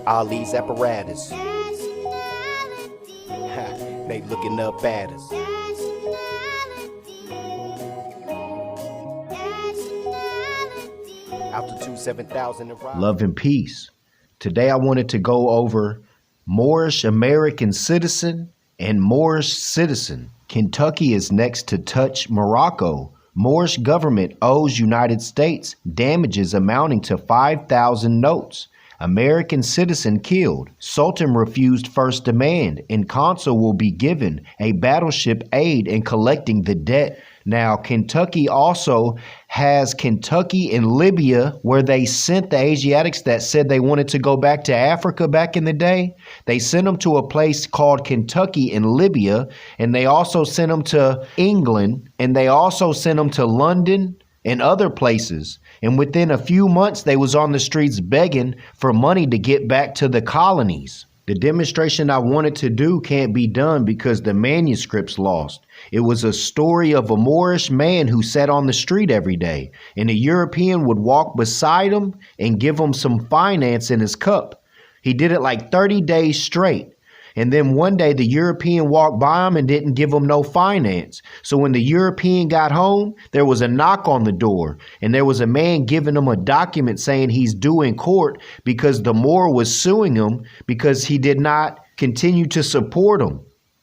Ali's apparatus. They looking up at us. Altitude 7,000 and rise. Love and peace. Today I wanted to go over Moorish-American citizen and Moorish citizen. Kentucky is next to touch Morocco. Moorish government owes United States damages amounting to 5,000 notes. American citizen killed. Sultan refused first demand, and consul will be given a battleship aid in collecting the debt. Now, Kentucky also has Kentucky and Libya, where they sent the Asiatics that said they wanted to go back to Africa back in the day. They sent them to a place called Kentucky in Libya, and they also sent them to England, and they also sent them to London and other places. And within a few months, they was on the streets begging for money to get back to the colonies. The demonstration I wanted to do can't be done because the manuscript's lost. It was a story of a Moorish man who sat on the street every day, and a European would walk beside him and give him some finance in his cup. He did it like 30 days straight. And then one day the European walked by him and didn't give him no finance. So when the European got home, there was a knock on the door, and there was a man giving him a document saying he's due in court because the Moor was suing him because he did not continue to support him.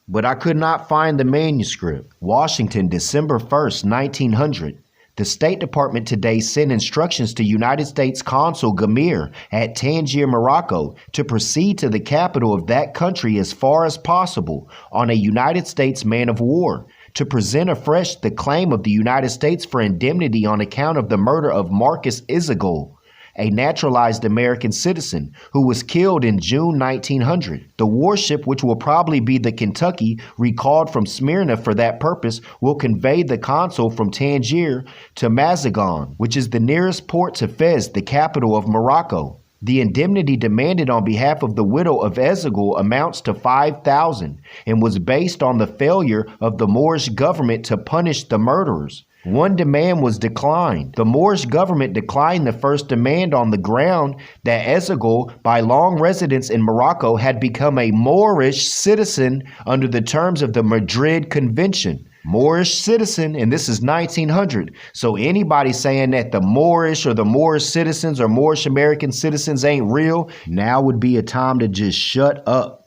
But I could not find the manuscript. Washington, December 1st, 1900. The State Department today sent instructions to United States Consul Gamir at Tangier, Morocco, to proceed to the capital of that country as far as possible on a United States man of war, to present afresh the claim of the United States for indemnity on account of the murder of Marcus Ezagul, a naturalized American citizen who was killed in June 1900. The warship, which will probably be the Kentucky, recalled from Smyrna for that purpose, will convey the consul from Tangier to Mazagon, which is the nearest port to Fez, the capital of Morocco. The indemnity demanded on behalf of the widow of Ezagul amounts to 5,000 and was based on the failure of the Moorish government to punish the murderers. One demand was declined. The Moorish government declined the first demand on the ground that Ezagul, by long residence in Morocco, had become a Moorish citizen under the terms of the Madrid Convention. Moorish citizen, and this is 1900. So anybody saying that the Moorish or the Moorish citizens or Moorish-American citizens ain't real, now would be a time to just shut up.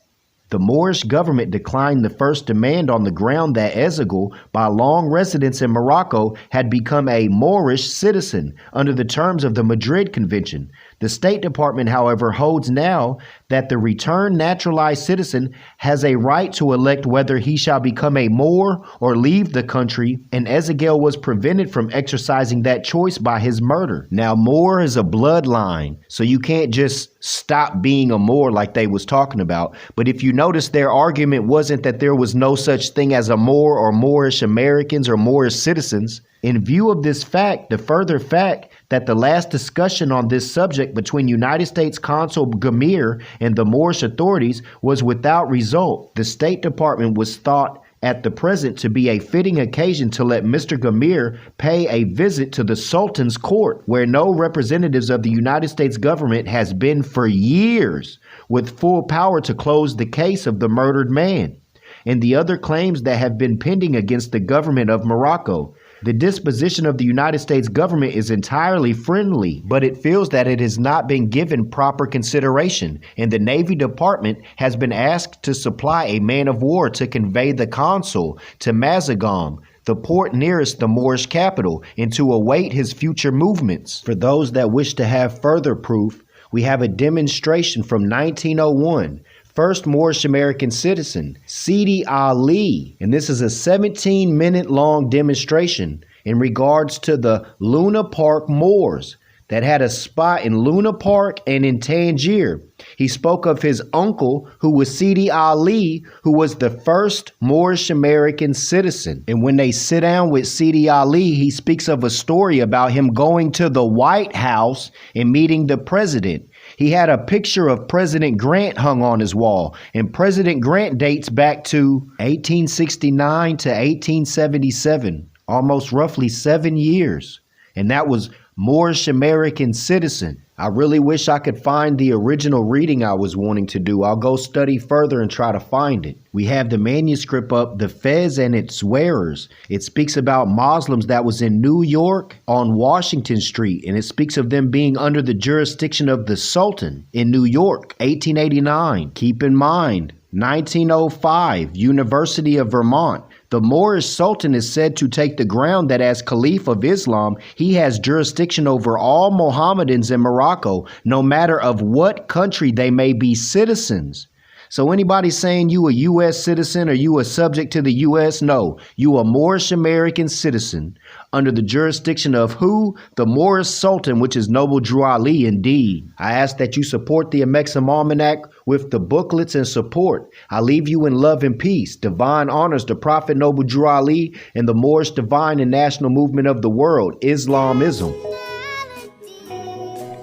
The Moorish government declined the first demand on the ground that Ezagul, by long residence in Morocco, had become a Moorish citizen under the terms of the Madrid Convention. The State Department, however, holds now that the returned naturalized citizen has a right to elect whether he shall become a Moor or leave the country, and Ezagul was prevented from exercising that choice by his murder. Now, Moor is a bloodline, so you can't just stop being a Moor like they was talking about. But if you notice, their argument wasn't that there was no such thing as a Moor or Moorish Americans or Moorish citizens. In view of this fact, the further fact that the last discussion on this subject between United States Consul Gamir and the Moorish authorities was without result, the State Department was thought at the present to be a fitting occasion to let Mr. Gamir pay a visit to the Sultan's court, where no representatives of the United States government has been for years, with full power to close the case of the murdered man and the other claims that have been pending against the government of Morocco. The disposition of the United States government is entirely friendly, but it feels that it has not been given proper consideration, and the Navy Department has been asked to supply a man of war to convey the consul to Mazagon, the port nearest the Moorish capital, and to await his future movements. For those that wish to have further proof, we have a demonstration from 1901. First Moorish-American citizen, Sidi Ali, and this is a 17-minute long demonstration in regards to the Luna Park Moors that had a spot in Luna Park and in Tangier. He spoke of his uncle, who was Sidi Ali, who was the first Moorish-American citizen. And when they sit down with Sidi Ali, he speaks of a story about him going to the White House and meeting the president. He had a picture of President Grant hung on his wall, and President Grant dates back to 1869 to 1877, almost roughly 7 years. And that was Moorish-American citizen. I really wish I could find the original reading I was wanting to do. I'll go study further and try to find it. We have the manuscript up, The Fez and Its Wearers. It speaks about Muslims that was in New York on Washington Street, and it speaks of them being under the jurisdiction of the Sultan in New York, 1889. Keep in mind, 1905, University of Vermont. The Moorish Sultan is said to take the ground that as Caliph of Islam, he has jurisdiction over all Mohammedans in Morocco, no matter of what country they may be citizens. So anybody saying you a U.S. citizen or you a subject to the U.S., no, you a Moorish-American citizen under the jurisdiction of who? The Moorish Sultan, which is Noble Drew Ali indeed. I ask that you support the Amexem Almanac with the booklets and support. I leave you in love and peace. Divine honors the Prophet Noble Drew Ali and the Moorish divine and national movement of the world, Islamism.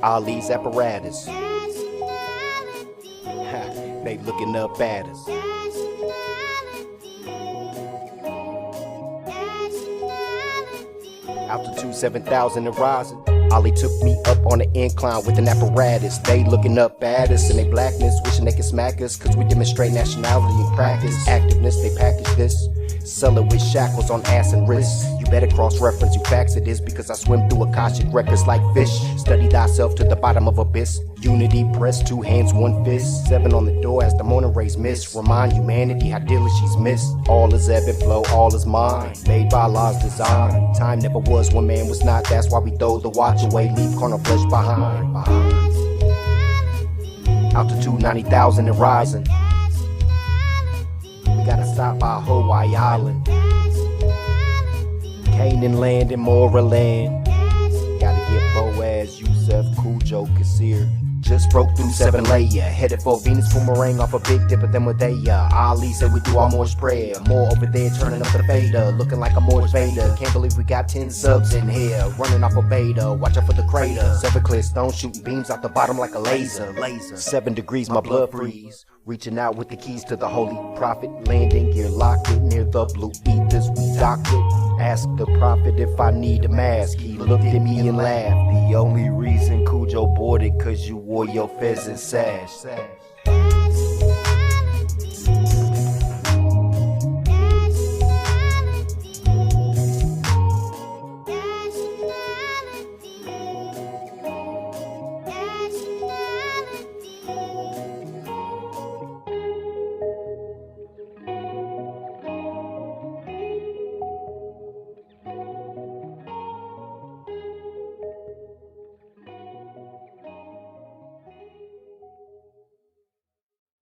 Ali's apparatus. They looking up at us. Altitude 7,000 and rising. Ali took me up on the incline with an apparatus. They looking up at us in their blackness, wishing they could smack us, cause we demonstrate nationality and practice. Activeness, they package this, sell it with shackles on ass and wrists. You better cross-reference, you facts it is, because I swim through Akashic records like fish. Study thyself to the bottom of abyss. Unity, press 2 hands, 1 fist. 7 on the door as the morning rays miss. Remind humanity how dearly she's missed. All is ebb and flow, all is mine. Made by Allah's design. Time never was when man was not. That's why we throw the watch away, leave carnal flesh behind. Altitude 90,000 and rising. We gotta stop by Hawaii Island. Canaan land and Mora land. Gotta get Boaz, Yusuf, Cujo, Kasir. Just broke through 7 layer, headed for Venus boomerang off a Big Dipper, then with they Ali said we do our Moorish prayer. More over there turning up the fader, looking like a Moorish Vader. Can't believe we got 10 subs in here, running off a beta. Watch out for the crater. 7 clear stones shooting beams out the bottom like a laser. 7 degrees, my blood freeze. Reaching out with the keys to the Holy Prophet. Landing gear locked it near the blue ethers. We docked it. Ask the prophet if I need a mask. He looked at me and laughed. The only reason Cujo bought it cause you wore your pheasant sash.